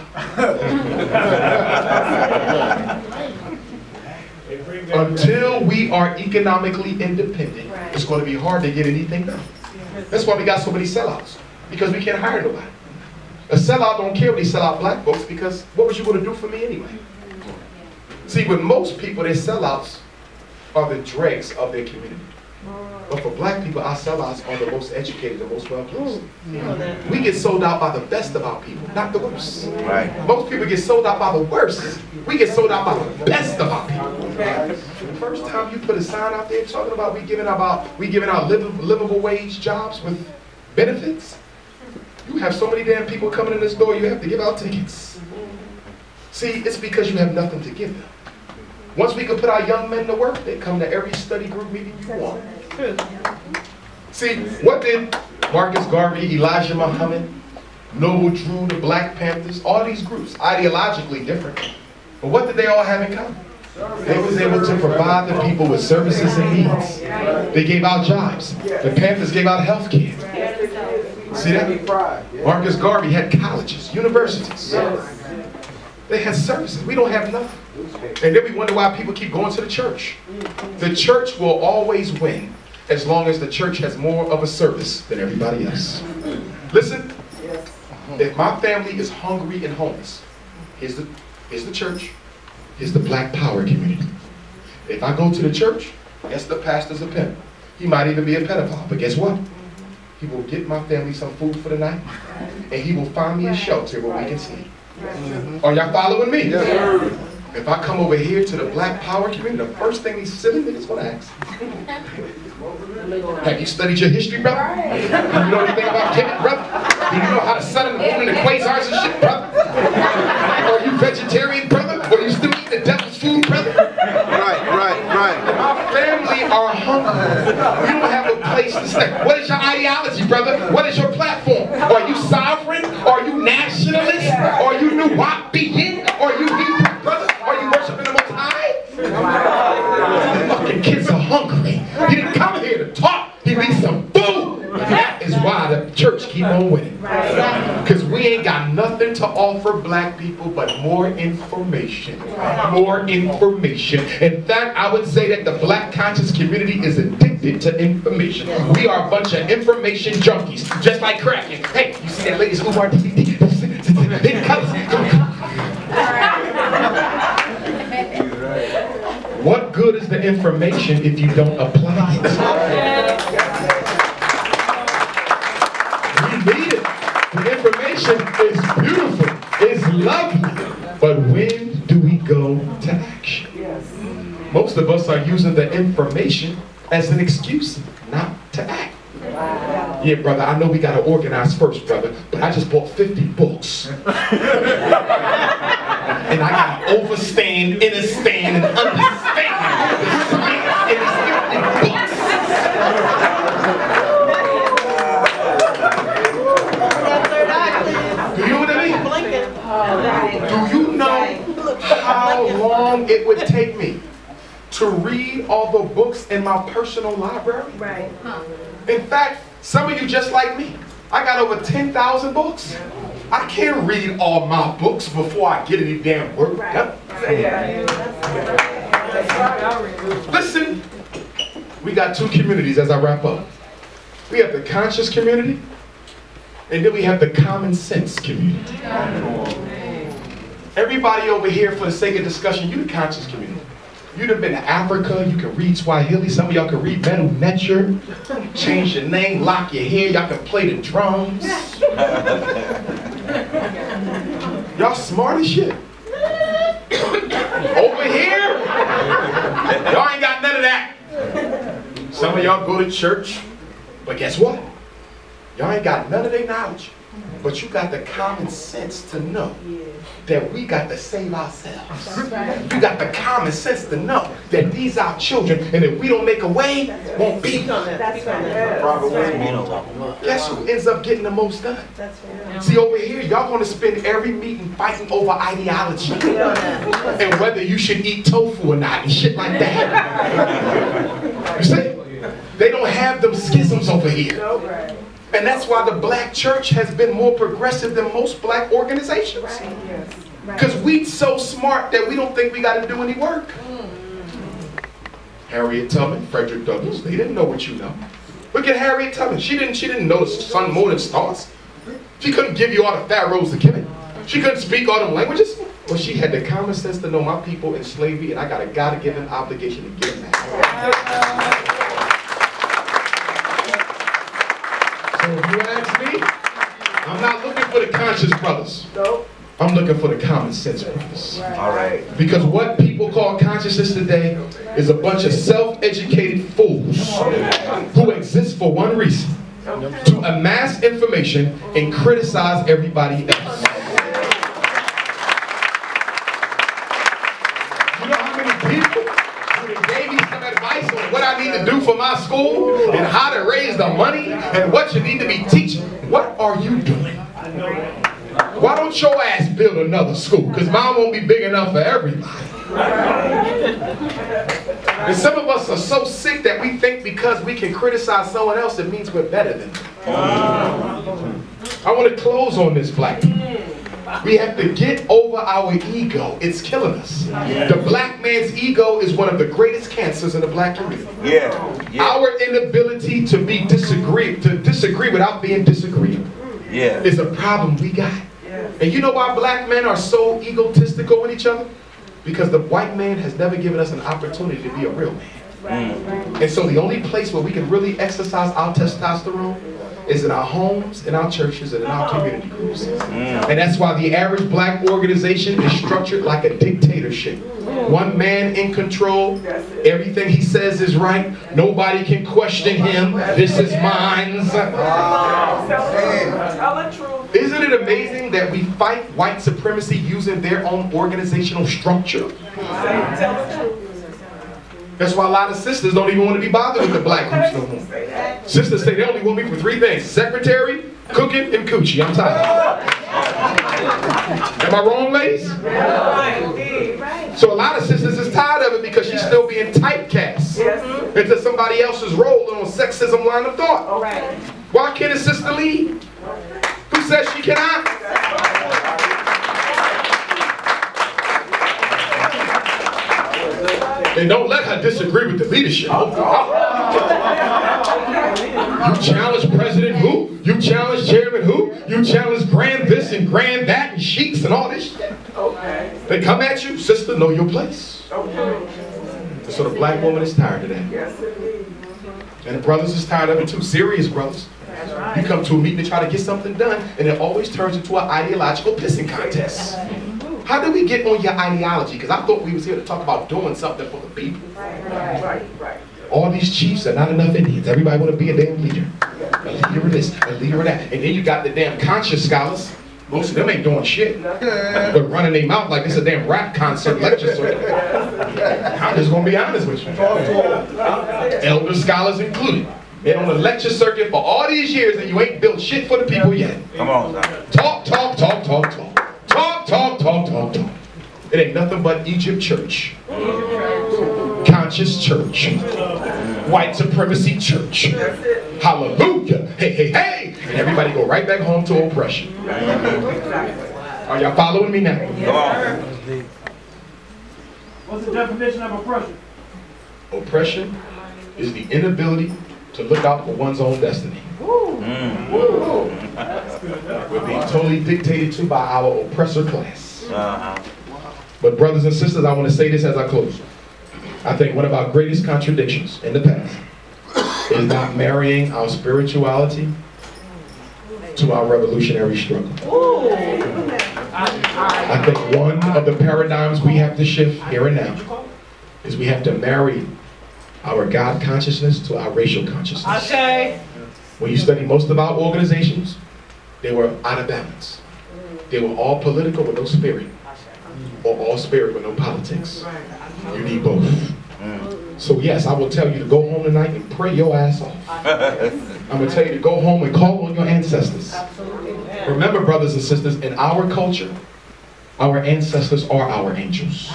Until we are economically independent, it's going to be hard to get anything done. That's why we got so many sellouts, because we can't hire nobody. A sellout don't care when they sell out black folks, because what was you going to do for me anyway? See, with most people, their sellouts are the dregs of their community. But for black people, our sellouts are the most educated, the most well-placed. We get sold out by the best of our people, not the worst. Right. Most people get sold out by the worst. We get sold out by the best of our people. The first time you put a sign out there talking about we giving out livable wage jobs with benefits, you have so many damn people coming in this door, you have to give out tickets. See, it's because you have nothing to give them. Once we can put our young men to work, they come to every study group meeting you want. See, what did Marcus Garvey, Elijah Muhammad, Noble Drew, the Black Panthers, all these groups, ideologically different. But what did they all have in common? They was able to provide the people with services and needs. They gave out jobs. The Panthers gave out health care. See that? Marcus Garvey had colleges, universities. They had services. We don't have nothing. And then we wonder why people keep going to the church. The church will always win as long as the church has more of a service than everybody else. Listen, if my family is hungry and homeless, here's the church, here's the Black Power community. If I go to the church, yes, the pastor's a pimp. He might even be a pedophile, but guess what? He will get my family some food for the night, and he will find me a shelter where we can sleep. Are y'all following me? Yes. If I come over here to the Black Power community, the first thing these silly niggas gonna ask, have you studied your history, brother? Do you know anything about Kemet, brother? Do you know how the sun and the moon and the quasars and shit, brother? Are you vegetarian, brother? Or you still eating the devil's food, brother? Right. My family are hungry. We don't have a place to stay. What is your ideology, brother? What is your platform? Are you sovereign? Are you nationalist? Are you New Wapian? Are you Hebrew, brother? Are you worshiping the Most High? Fucking kids are hungry. He didn't come here to talk. He needs some food. That is why the church keep on winning. Because we ain't got nothing to offer black people but more information. More information. In fact, I would say that the black conscious community is addicted to information. We are a bunch of information junkies, just like cracking. Hey, you see that latest Umar DVD? What good is the information if you don't apply it? We need it. The information is beautiful, it's lovely, but when do we go to action? Most of us are using the information as an excuse not to act. Yeah, brother, I know we got to organize first, brother, but I just bought 50 books. And I got to overstand, understand, and understand the science in these 50 books. Do you know what I mean? Do you know how long it would take me to read all the books in my personal library? Right. In fact, some of you just like me. I got over 10,000 books. I can't read all my books before I get any damn work done. Listen, we got two communities as I wrap up. We have the conscious community, and then we have the common sense community. Everybody over here, for the sake of discussion, you the conscious community. You'd have been to Africa, you can read Swahili, some of y'all can read Metal Nature, change your name, lock your hair, y'all can play the drums. Y'all smart as shit. Over here, y'all ain't got none of that. Some of y'all go to church, but guess what? Y'all ain't got none of their knowledge. But you got the common sense to know that we got to save ourselves. You got the common sense to know that these are our children, and if we don't make a way, won't be. Guess who ends up getting the most done? See, over here, y'all going to spend every meeting fighting over ideology and whether you should eat tofu or not and shit like that. You see? They don't have them schisms over here. And that's why the black church has been more progressive than most black organizations. Because we so smart that we don't think we got to do any work. Harriet Tubman, Frederick Douglass, they didn't know what you know. Look at Harriet Tubman. She didn't know the sun, moon, and stars. She couldn't give you all the pharaohs to give it. She couldn't speak all them languages. Well, she had the common sense to know my people in slavery, and I got a God-given obligation to give them that. So if you ask me, I'm not looking for the conscious brothers. Nope. I'm looking for the common sense brothers. All right. Because what people call consciousness today is a bunch of self-educated fools who exist for one reason: to amass information and criticize everybody else. You know how many people who gave me some advice on what I need to do for my school and how to raise the money and what you need to be teaching? What are you doing? I know that. Why don't your ass build another school? Because mine won't be big enough for everybody. And some of us are so sick that we think because we can criticize someone else, it means we're better than them. I want to close on this, black people. We have to get over our ego. It's killing us. The black man's ego is one of the greatest cancers in the black community. Our inability to disagree without being disagreeable is a problem we got. And you know why black men are so egotistical with each other? Because the white man has never given us an opportunity to be a real man. And so the only place where we can really exercise our testosterone is in our homes, in our churches, and in our community groups. And that's why the average black organization is structured like a dictatorship. One man in control, everything he says is right, nobody can question him, this is mine. Isn't it amazing that we fight white supremacy using their own organizational structure? That's why a lot of sisters don't even want to be bothered with the black groups no more. Sisters say they only want me for 3 things: secretary, cooking, and coochie. I'm tired. Am I wrong, ladies? So a lot of sisters is tired of it because she's still being typecast into somebody else's role on a sexism line of thought. Why can't a sister lead? Who says she cannot? And don't let her disagree with the leadership. You challenge President who? You challenge Chairman who? You challenge Grand this and Grand that and sheiks and all this shit. They come at you, sister, know your place. So the black woman is tired of that. And the brothers is tired of it too. Serious brothers. You come to a meeting to try to get something done, and it always turns into an ideological pissing contest. How did we get on your ideology? Because I thought we was here to talk about doing something for the people. All these chiefs are not enough Indians. Everybody want to be a damn leader. A leader of this, a leader of that. And then you got the damn conscious scholars. Most of them ain't doing shit. But running their mouth like it's a damn rap concert lecture circuit. I'm just going to be honest with you. Elder scholars included. Been on the lecture circuit for all these years and you ain't built shit for the people yet. Come on, talk, talk, talk, talk, talk. Talk, talk, talk, talk, talk. It ain't nothing but Egypt church. Conscious church. White supremacy church. Hallelujah. Hey, hey, hey. And everybody go right back home to oppression. Are y'all following me now? Come on. What's the definition of oppression? Oppression is the inability to look out for one's own destiny. We're being totally dictated to by our oppressor class. But brothers and sisters, I want to say this as I close. I think one of our greatest contradictions in the past is not marrying our spirituality to our revolutionary struggle. I think one of the paradigms we have to shift here and now is we have to marry our God consciousness to our racial consciousness. When you study most of our organizations, they were out of balance. They were all political with no spirit, or all spirit with no politics. You need both. So yes, I will tell you to go home tonight and pray your ass off. I'm going to tell you to go home and call on your ancestors. Remember, brothers and sisters, in our culture, our ancestors are our angels.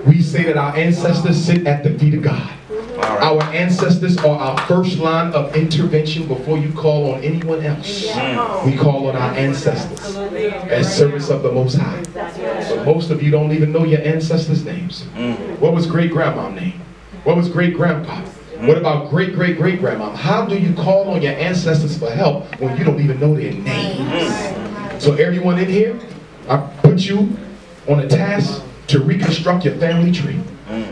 We say that our ancestors sit at the feet of God. Our ancestors are our first line of intervention before you call on anyone else. We call on our ancestors as service of the Most High. But most of you don't even know your ancestors' names. What was great-grandma's name? What was great-grandpa? What about great-great-great-grandma? How do you call on your ancestors for help when you don't even know their names? So everyone in here, I put you on a task to reconstruct your family tree.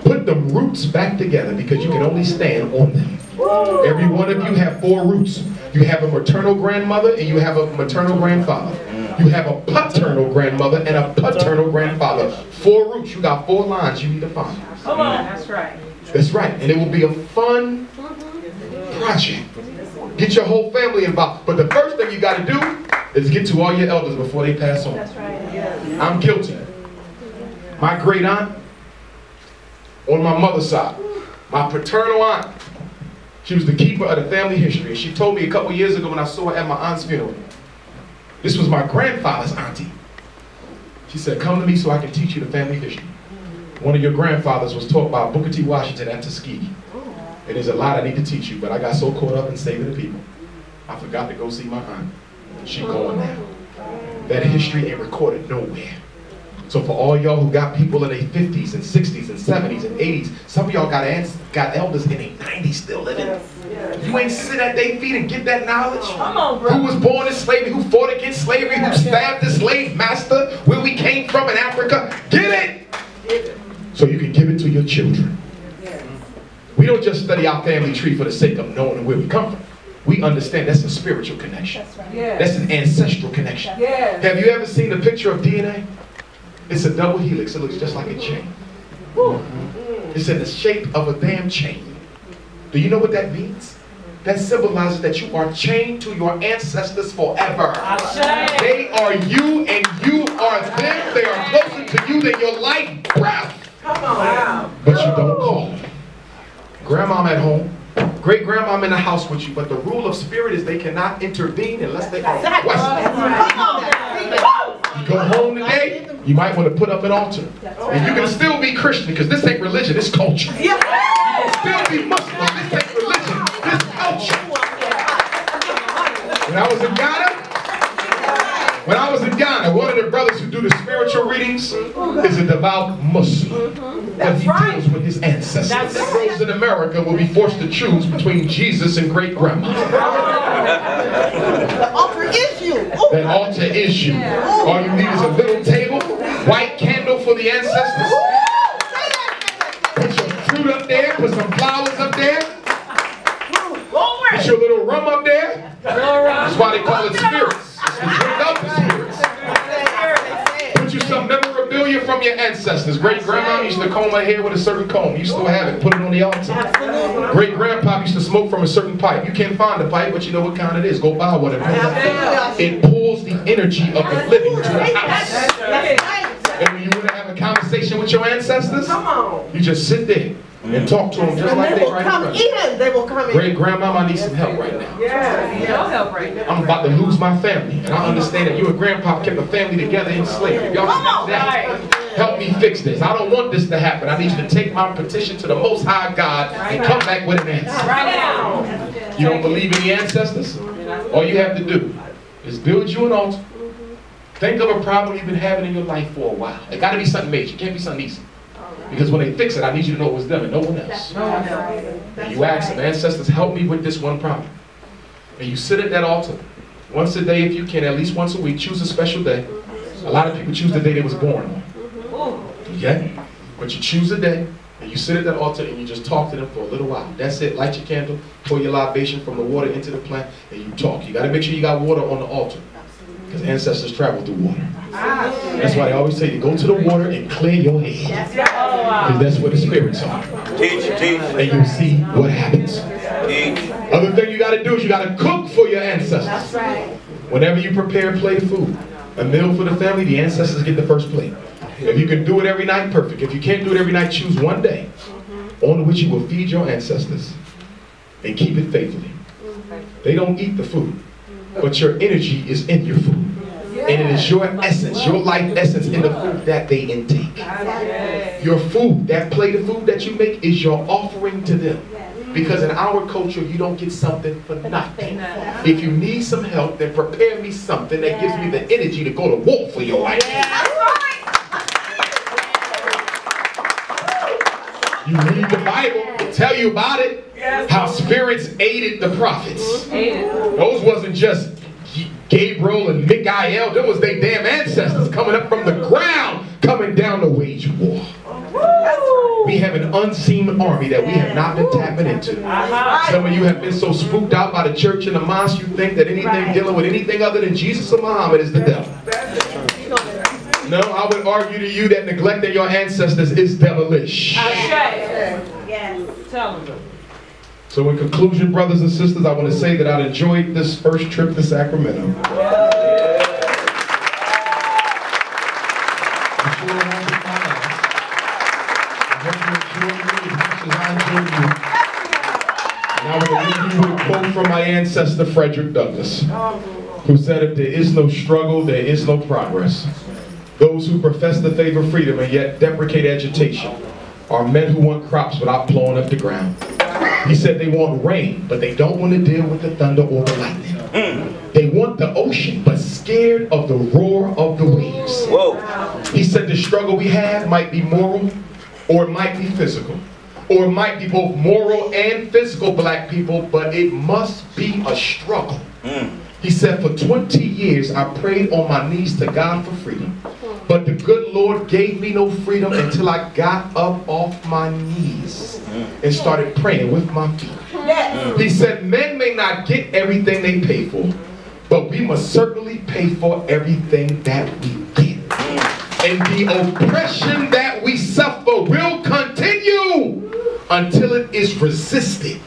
Put the roots back together because you can only stand on them. Every one of you have 4 roots. You have a maternal grandmother and you have a maternal grandfather. You have a paternal grandmother and a paternal grandfather. 4 roots. You got 4 lines you need to find. Come on, that's right. That's right. And it will be a fun project. Get your whole family involved. But the first thing you got to do is get to all your elders before they pass on. That's right. Yes. I'm guilty. My great aunt, on my mother's side, my paternal aunt, she was the keeper of the family history. She told me a couple years ago when I saw her at my aunt's funeral, This was my grandfather's auntie. She said, come to me so I can teach you the family history. One of your grandfathers was taught by Booker T. Washington at Tuskegee. And there's a lot I need to teach you, but I got so caught up in saving the people, I forgot to go see my aunt. She gone now. That history ain't recorded nowhere. So for all y'all who got people in their 50s and 60s and 70s and 80s, some of y'all got elders in their 90s still living. You ain't sit at their feet and get that knowledge. Come on, bro. Who was born in slavery, who fought against slavery, who stabbed the slave master, where we came from in Africa. Get it! So you can give it to your children. We don't just study our family tree for the sake of knowing where we come from. We understand that's a spiritual connection. That's right. That's an ancestral connection. Have you ever seen a picture of DNA? It's a double helix. It looks just like a chain. It's in the shape of a damn chain. Do you know what that means? That symbolizes that you are chained to your ancestors forever. They are you and you are them. They are closer to you than your life breath. Come on. But you don't call them. Grandmom at home. Great-grandmom in the house with you, but the rule of spirit is they cannot intervene unless they are requested. You go home today, you might want to put up an altar. And you can still be Christian, because this ain't religion, it's culture. You can still be Muslim, this ain't religion, this culture. When I was in Ghana, one of the brothers who do the spiritual readings is a devout Muslim. But he deals with his ancestors. Those in America will be forced to choose between Jesus and great-grandma. The altar is you. That altar is you. All you need is a little table, white candle for the ancestors. Put your fruit up there, put some flowers up there. Put your little rum up there. That's why they call it spirits. It's the drink of the spirits. Put you some memorabilia from your ancestors. Great-grandma used to comb her hair with a certain comb. You still have it. Put it on the altar. Great-grandpa used to smoke from a certain pipe. You can't find the pipe, but you know what kind it is. Go buy one. It pulls the energy of the living to the house. And when you want to have a conversation with your ancestors, you just sit there and talk to them just like they right in front. They will come in. Great-grandma, I need some help right now. No help right now. I'm about to lose my family, and I understand that you and grandpa kept a family together in slavery. Y'all help me fix this. I don't want this to happen. I need you to take my petition to the Most High God and come back with an answer. Right now. You don't believe in the ancestors? All you have to do is build you an altar. Think of a problem you've been having in your life for a while. It got to be something major. It can't be something easy. Because when they fix it, I need you to know it was them and no one else. And you ask them, ancestors, help me with this one problem. And you sit at that altar once a day if you can, at least once a week. Choose a special day. A lot of people choose the day they was born on. Okay? But you choose a day, and you sit at that altar and you just talk to them for a little while. That's it. Light your candle, pour your libation from the water into the plant, and you talk. You got to make sure you got water on the altar. Because ancestors travel through water. That's why they always say to go to the water and clear your head. Because that's where the spirits are. And you'll see what happens. Other thing you got to do is you got to cook for your ancestors. Whenever you prepare a plate of food, a meal for the family, the ancestors get the first plate. If you can do it every night, perfect. If you can't do it every night, choose one day on which you will feed your ancestors and keep it faithfully. They don't eat the food, but your energy is in your food. And it is your essence, your life essence in the food that they intake. Your food, that plate of food that you make is your offering to them. Because in our culture, you don't get something for nothing. If you need some help, then prepare me something that gives me the energy to go to war for your life. You read the Bible, it tell you about it. How spirits aided the prophets. Those wasn't just Gabriel and Michael, that was their damn ancestors coming up from the ground, coming down to wage war. We have an unseen army that we have not been tapping into. Some of you have been so spooked out by the church and the mosque, you think that anything dealing with anything other than Jesus or Muhammad is the devil. No, I would argue to you that neglecting your ancestors is devilish. Yes. Tell them. So in conclusion, brothers and sisters, I want to say that I enjoyed this first trip to Sacramento. And I want to leave you with a quote from my ancestor, Frederick Douglass. who said if there is no struggle, there is no progress. Those who profess the faith of freedom and yet deprecate agitation are men who want crops without plowing up the ground. He said they want rain, but they don't want to deal with the thunder or the lightning. They want the ocean, but scared of the roar of the waves. Whoa. He said the struggle we have might be moral, or it might be physical. Or it might be both moral and physical, black people, but it must be a struggle. He said, for 20 years, I prayed on my knees to God for freedom. But the good Lord gave me no freedom until I got up off my knees and started praying with my feet. He said, men may not get everything they pay for, but we must certainly pay for everything that we get. And the oppression that we suffer will continue until it is resisted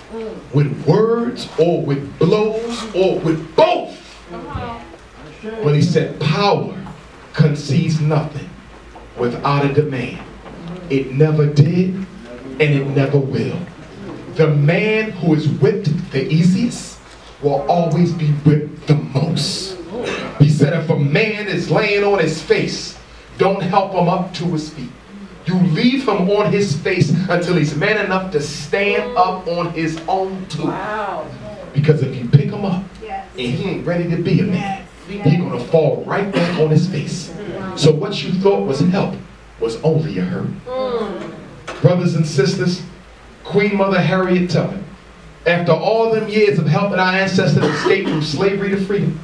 with words or with blows or with both. But he said power concedes nothing without a demand. It never did and it never will. The man who is whipped the easiest will always be whipped the most. He said if a man is laying on his face, don't help him up to his feet. You leave him on his face until he's man enough to stand up on his own too. Because if you pick him up and he ain't ready to be a man, he's going to fall right back on his face. So what you thought was help was only a hurt. Brothers and sisters, Queen Mother Harriet Tubman, after all them years of helping our ancestors escape from slavery to freedom,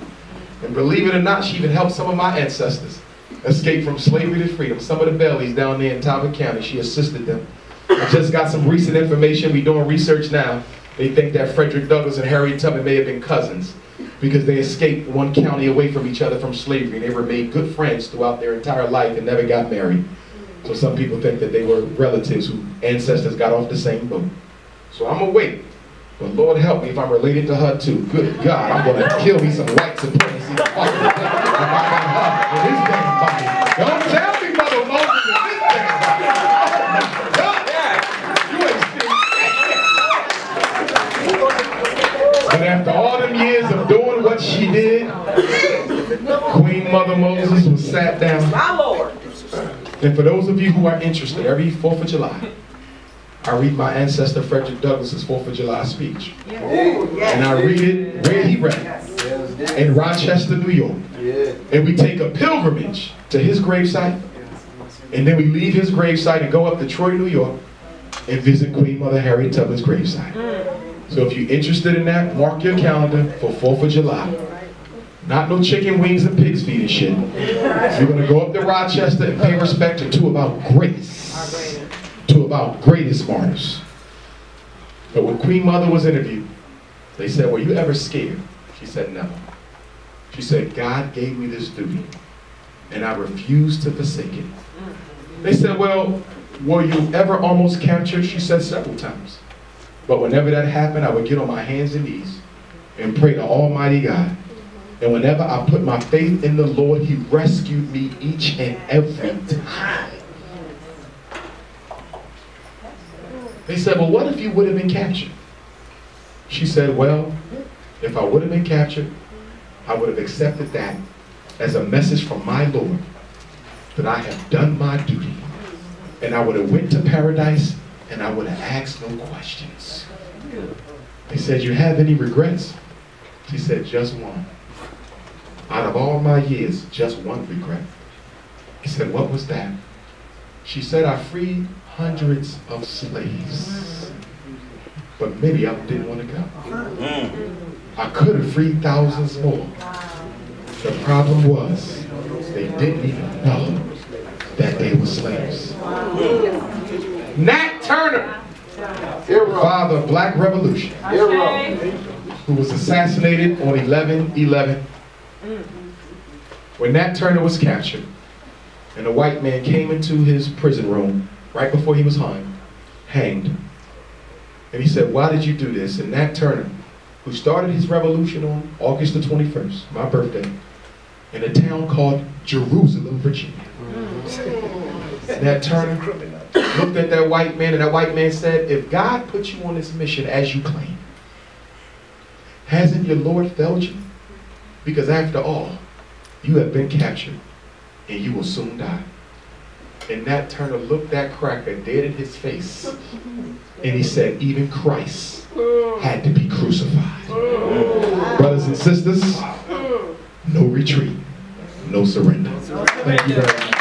and believe it or not, she even helped some of my ancestors escape from slavery to freedom. Some of the Bellies down there in Talbot County, she assisted them. I just got some recent information. We're doing research now. They think that Frederick Douglass and Harriet Tubman may have been cousins because they escaped one county away from each other from slavery. They were made good friends throughout their entire life and never got married. So some people think that they were relatives whose ancestors got off the same boat. So I'm going to wait. But Lord help me if I'm related to her too. Good God, I'm going to kill me some white supremacy. If I got her with this damn body. Don't tell me Mother Moses with this damn body. Oh my God. You ain't seen. But after all them years of doing what she did, Queen Mother Moses was sat down. My Lord. And for those of you who are interested, every 4th of July, I read my ancestor Frederick Douglass's 4th of July speech. And I read it where he read, in Rochester, New York. And we take a pilgrimage to his gravesite, and then we leave his gravesite and go up to Troy, New York, and visit Queen Mother Harriet Tubman's gravesite. So if you're interested in that, mark your calendar for 4th of July. Not no chicken wings and pig's feet and shit. You're going to go up to Rochester and pay respect to two of our greatest. Two of our greatest martyrs. But when Queen Mother was interviewed, they said, were you ever scared? She said, no. She said, God gave me this duty, and I refuse to forsake it. They said, well, were you ever almost captured? She said, several times. But whenever that happened, I would get on my hands and knees and pray to Almighty God. And whenever I put my faith in the Lord, He rescued me each and every time. They said, well, what if you would have been captured? She said, well, if I would have been captured, I would have accepted that as a message from my Lord that I have done my duty. And I would have went to paradise and I would have asked no questions. They said, you have any regrets? She said, just one. Out of all my years, just one regret. He said, what was that? She said, I freed hundreds of slaves, but many of them didn't want to go. I could have freed thousands more. The problem was they didn't even know that they were slaves. Nat Turner, father of Black Revolution, who was assassinated on 11/11. When Nat Turner was captured, and a white man came into his prison room right before he was hanged. And he said, why did you do this? And Nat Turner, who started his revolution on August the 21st, my birthday, in a town called Jerusalem, Virginia. Nat Turner looked at that white man, and that white man said, if God put you on this mission as you claim, hasn't your Lord failed you? Because after all, you have been captured and you will soon die. And Nat Turner looked that cracker dead in his face and he said, even Christ had to be crucified. Brothers and sisters, no retreat, no surrender. Thank you very much.